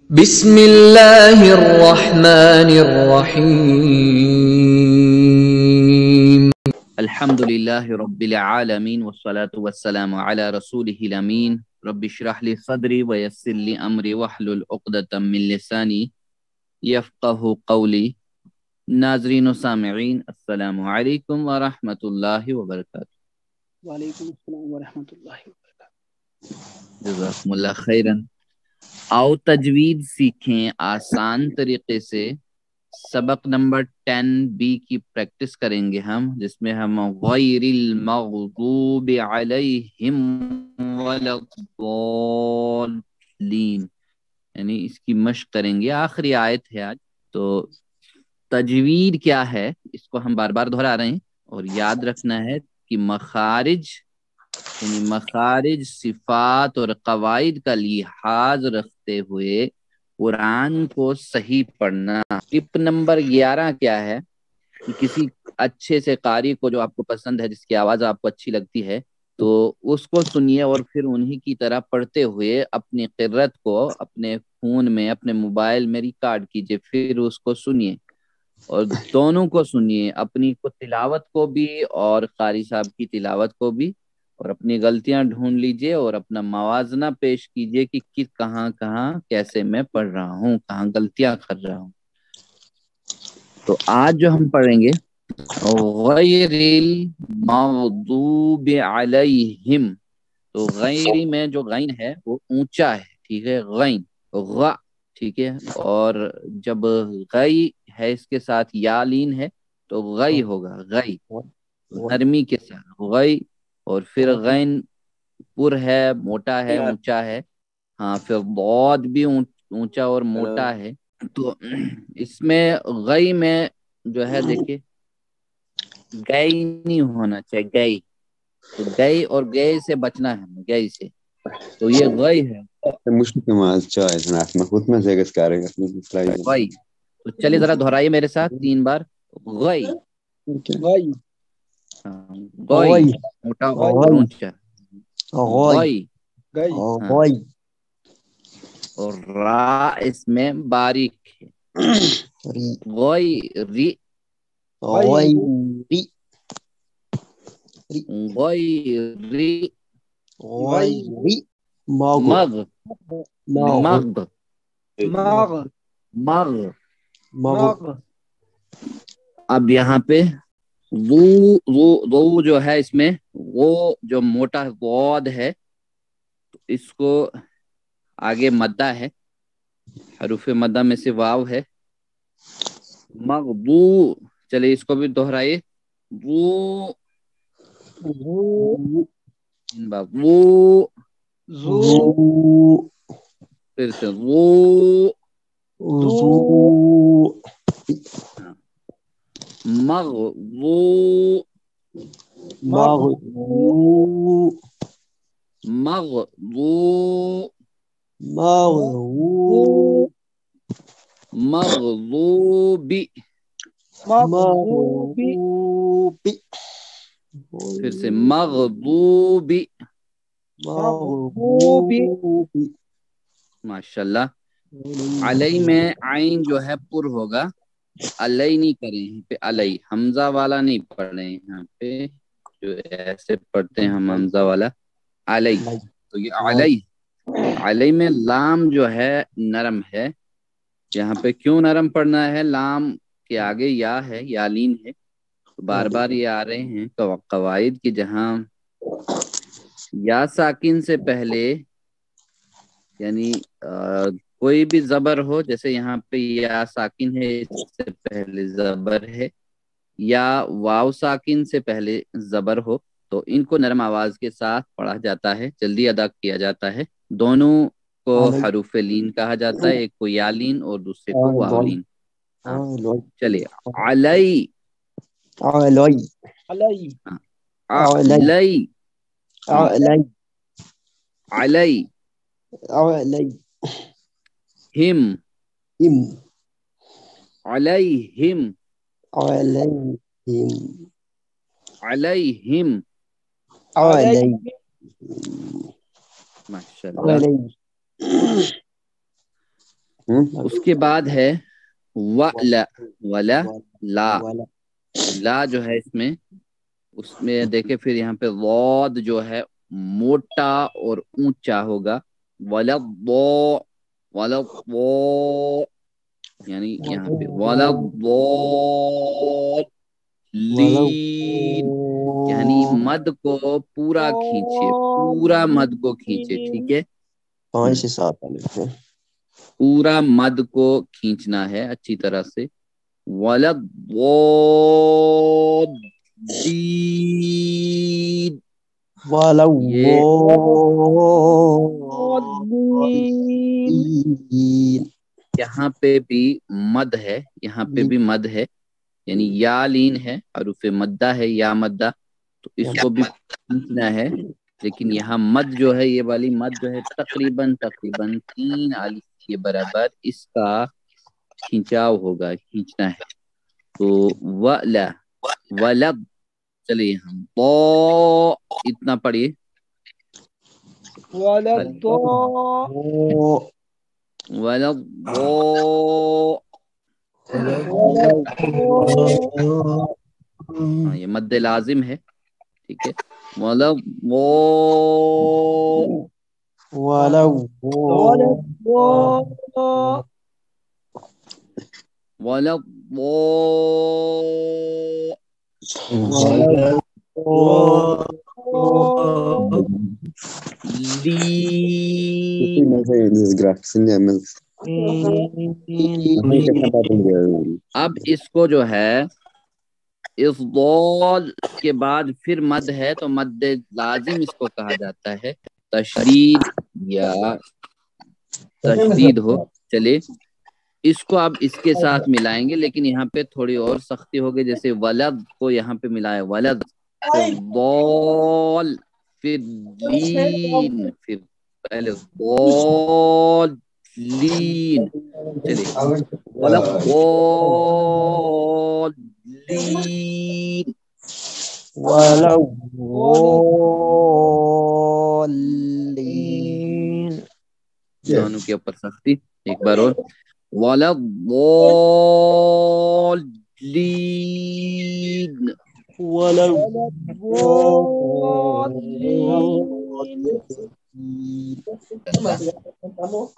بسم اللہ الرحمن الرحیم الحمد للہ رب العالمین والصلاة والسلام علی رسولہ الامین رب اشرح لی صدری ویسر لی امری واحلل عقدۃ من لسانی یفقہوا قولی۔ ناظرین و سامعین، السلام علیکم ورحمۃ اللہ وبرکاتہ۔ وعلیکم السلام ورحمۃ اللہ وبرکاتہ۔ جزاکم اللہ خیرا۔ آؤ تجوید سیکھیں آسان طریقے سے۔ سبق نمبر 10B کی پریکٹس کریں گے ہم، جس میں ہم غیر المغضوب علیہم ولا الضالین یعنی اس کی مشق کریں گے۔ آخری آیت ہے آج۔ تو تجوید کیا ہے اس کو ہم بار بار دہرا رہے ہیں، اور یاد رکھنا ہے کہ مخارج یعنی مخارج، صفات اور قواعد کا لحاظ رکھتے ہوئے قرآن کو صحیح پڑھنا۔ ٹپ نمبر 11 کیا ہے کہ کسی اچھے سے قاری کو جو آپ کو پسند ہے، جس کی آواز آپ کو اچھی لگتی ہے، تو اس کو سنیے اور پھر انہی کی طرح پڑھتے ہوئے اپنی قرت کو اپنے فون میں، اپنے موبائل میں ریکارڈ کیجئے، پھر اس کو سنیے اور دونوں کو سنیے، اپنی کو تلاوت کو بھی اور قاری صاحب کی تلاوت کو بھی، اور اپنی غلطیاں ڈھونڈ لیجئے اور اپنا موازنہ پیش کیجئے کہ کہاں کہاں کیسے میں پڑھ رہا ہوں، کہاں غلطیاں کر رہا ہوں۔ تو آج جو ہم پڑھیں گے غیر المغضوب علیہم، تو غیری میں جو غین ہے وہ اونچا ہے، ٹھیک ہے، غین غ، ٹھیک ہے، اور جب غی ہے اس کے ساتھ یا لین ہے تو غی ہوگا، غی نرمی کے ساتھ غی، اور پھر غین پر ہے، موٹا ہے، اونچا ہے، ہاں، پھر ضاد بھی اونچا اور موٹا ہے۔ تو اس میں غی میں جو ہے دیکھیے گئی نہیں ہونا چاہیے، گئی، تو گئی اور گئے سے بچنا ہے، گئی سے، تو یہ غی ہے، غی۔ تو چلیے ذرا دہرائیے میرے ساتھ 3 بار، غی، غی غی، موٹا اور اونچا، غی، غی ہاں، اور را اس میں باریک ہے، غی ری، غی غی ری، غی مغ، مغ، مغ مغ۔ مغ اب یہاں پہ وہ جو ہے اس میں وہ جو موٹا غود ہے، تو اس کو آگے مدہ ہے، حروف مدہ میں سے واو ہے، مغضو، چلے اس کو بھی دہرائیے، وہ وہ، زو پھر سے وہ، مغضو، مغضو، مغضوبی، مغضوبی پھر سے مغضوبی، مغضوبی ماشاءاللہ۔ علی میں عین جو ہے پر ہوگا، علی نہیں کریں یہاں پہ، علی حمزہ والا نہیں پڑھ رہے ہیں یہاں پہ، جو ایسے پڑھتے ہیں ہم حمزہ والا، علی، تو یہ علی، علی میں لام جو ہے نرم ہے، یہاں پہ کیوں نرم پڑھنا ہے؟ لام کے آگے یا ہے، یا لین ہے، تو بار بار یہ آ رہے ہیں قواعد کی، جہاں یا ساکن سے پہلے یعنی کوئی بھی زبر ہو، جیسے یہاں پہ یا ساکن ہے اس سے پہلے زبر ہے، یا واو ساکن سے پہلے زبر ہو، تو ان کو نرم آواز کے ساتھ پڑھا جاتا ہے، جلدی ادا کیا جاتا ہے۔ دونوں کو حروف لین کہا جاتا ہے، ایک کو یا لین اور دوسرے کو واو لین۔ چلیے، علی، علی علی، علی، ہم، علیہم، علیہم، ماشاءاللہ۔ اس کے بعد ہے وَلَا وَلَا لا لا جو ہے اس میں دیکھیں پھر یہاں پہ ضاد جو ہے موٹا اور اونچا ہوگا وَلَا ضَا وَلَا ضَا یعنی یہاں پہ وَلَا ضَالِّينَ یعنی مد کو پورا کھینچے پورا مد کو کھینچے ٹھیک ہے 5 سے 7 پورا مد کو کھینچنا ہے اچھی طرح سے وَلَا ضَالِّينَ ولو یہ یہاں پہ بھی مد ہے یہاں پہ بھی مد ہے یعنی یا لین ہے حروف مدہ ہے یا مدہ تو اس کو بھی کھینچنا ہے لیکن یہاں مد جو ہے یہ والی مد جو ہے تقریباً 3 الف کے برابر اس کا کھینچاؤ ہوگا کھینچنا ہے تو وَلَا وَلَد چلیے ہم اتنا پڑھیے وَلَد ہاں یہ مد لازم ہے ٹھیک ہے وَلَد ولو وَلَد اب اس کو جو ہے اس ضال کے بعد پھر مد ہے تو مد لازم اس کو کہا جاتا ہے تشدید یا تشدید ہو چلے اس کو اب اس کے ساتھ ملائیں گے لیکن یہاں پہ تھوڑی اور سختی ہوگی جیسے ولد کو یہاں پہ ملائے ولد پھر ضال پھر لین پھر پہلے ضالین چلیے ولد ضالین ولو دونوں کے اوپر سختی ایک بار اور وَلَد ضالین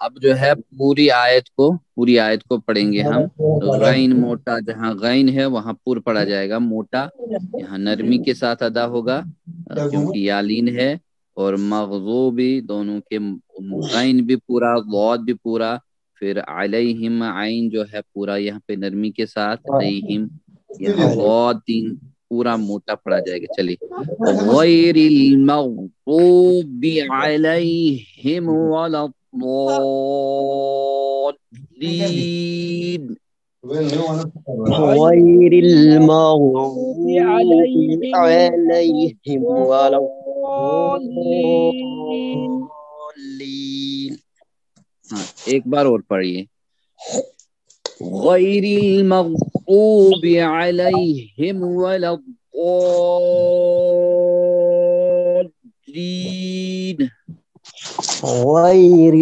اب جو ہے پوری آیت کو پڑھیں گے ہم غین موٹا جہاں غین ہے وہاں پور پڑھا جائے گا موٹا یہاں نرمی کے ساتھ ادا ہوگا کیونکہ یالین ہے اور مغضوبی دونوں کے غین بھی پورا ضاد بھی پورا پھر علیہم عین جو ہے پورا یہاں پہ نرمی کے ساتھ علیہم یہاں ضاد 3 پورا موٹا پڑھا جائے گا چلیے غیر المغضوب علیہم ولا الضالین غير المغضوب عليهم ولا الضالين ہاں ایک بار اور پڑھیے غیر المغضوب علیہم ولا الضالین غير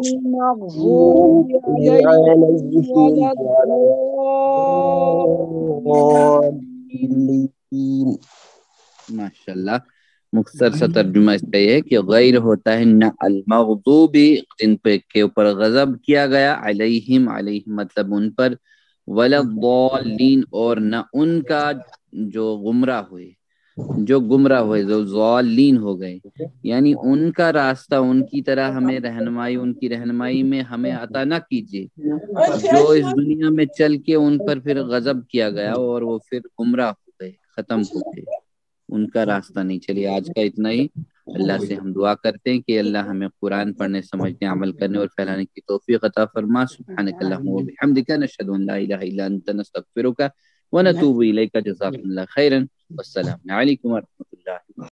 المغضوب عليهم ولا الضالين ماشاءاللہ مختصر سا ترجمہ اس کا یہ ہے کہ غیر ہوتا ہے نہ المغضوبی جن پہ کے اوپر غضب کیا گیا علیہم مطلب ان پر ولا الضالین اور نہ ان کا جو گمراہ ہوئے جو ضالین ہو گئے یعنی ان کا راستہ ان کی طرح ہمیں رہنمائی ان کی رہنمائی میں ہمیں عطا نہ کیجیے جو اس دنیا میں چل کے ان پر پھر غضب کیا گیا اور وہ پھر گمراہ ہو گئے ختم ہو گئے ان کا راستہ نہیں چلیے آج کا اتنا ہی اللہ سے ہم دعا کرتے ہیں کہ اللہ ہمیں قرآن پڑھنے سمجھنے عمل کرنے اور پھیلانے کی توفیق عطا فرما سبحانک اللہم و بحمدک نشہد ان لا الہ الا انت نستغفرک ونتوب الیک جزاکم اللہ خیرا والسلام علیکم ورحمۃ اللہ